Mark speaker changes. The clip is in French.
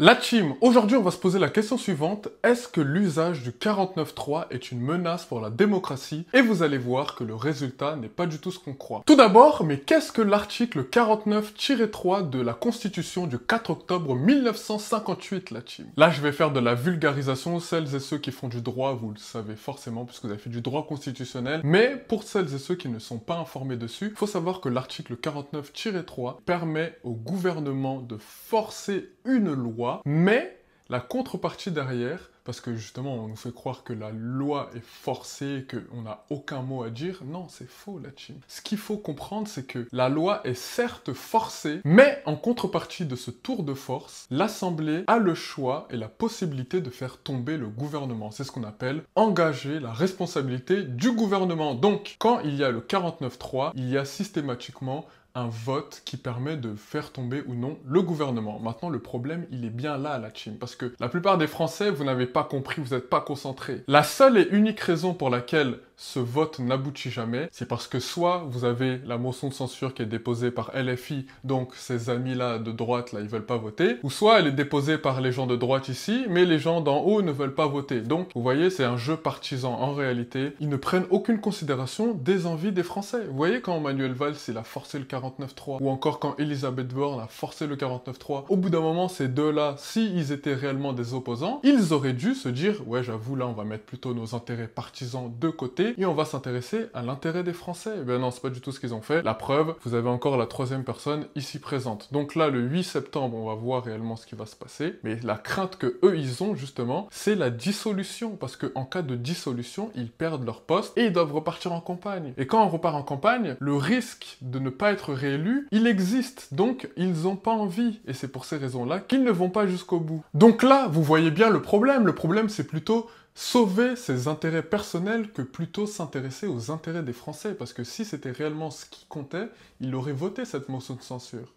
Speaker 1: La team, aujourd'hui on va se poser la question suivante, est-ce que l'usage du 49.3 est une menace pour la démocratie? Et vous allez voir que le résultat n'est pas du tout ce qu'on croit. Tout d'abord, mais qu'est-ce que l'article 49-3 de la Constitution du 4 octobre 1958, la team? Là je vais faire de la vulgarisation, celles et ceux qui font du droit, vous le savez forcément puisque vous avez fait du droit constitutionnel, mais pour celles et ceux qui ne sont pas informés dessus, il faut savoir que l'article 49-3 permet au gouvernement de forcer une loi, mais la contrepartie derrière, parce que justement on nous fait croire que la loi est forcée, qu'on n'a aucun mot à dire, non c'est faux la team. Ce qu'il faut comprendre c'est que la loi est certes forcée, mais en contrepartie de ce tour de force, l'Assemblée a le choix et la possibilité de faire tomber le gouvernement. C'est ce qu'on appelle engager la responsabilité du gouvernement. Donc quand il y a le 49.3, il y a systématiquement un vote qui permet de faire tomber ou non le gouvernement. Maintenant, le problème, il est bien là, la team, parce que la plupart des Français, vous n'avez pas compris, vous n'êtes pas concentrés. La seule et unique raison pour laquelle ce vote n'aboutit jamais, c'est parce que soit vous avez la motion de censure qui est déposée par LFI, donc ces amis-là de droite, là, ils veulent pas voter, ou soit elle est déposée par les gens de droite ici, mais les gens d'en haut ne veulent pas voter. Donc, vous voyez, c'est un jeu partisan. En réalité, ils ne prennent aucune considération des envies des Français. Vous voyez quand Manuel Valls, il a forcé le 49.3, ou encore quand Elisabeth Borne a forcé le 49.3, au bout d'un moment, ces deux-là, s'ils étaient réellement des opposants, ils auraient dû se dire, ouais, j'avoue, là, on va mettre plutôt nos intérêts partisans de côté, et on va s'intéresser à l'intérêt des Français. Eh ben non, c'est pas du tout ce qu'ils ont fait. La preuve, vous avez encore la troisième personne ici présente. Donc là, le 8 septembre, on va voir réellement ce qui va se passer, mais la crainte que eux, ils ont, justement, c'est la dissolution, parce qu'en cas de dissolution, ils perdent leur poste, et ils doivent repartir en campagne. Et quand on repart en campagne, le risque de ne pas être réélu, il existe, donc ils n'ont pas envie, et c'est pour ces raisons-là qu'ils ne vont pas jusqu'au bout. Donc là, vous voyez bien le problème c'est plutôt sauver ses intérêts personnels que plutôt s'intéresser aux intérêts des Français, parce que si c'était réellement ce qui comptait, il aurait voté cette motion de censure.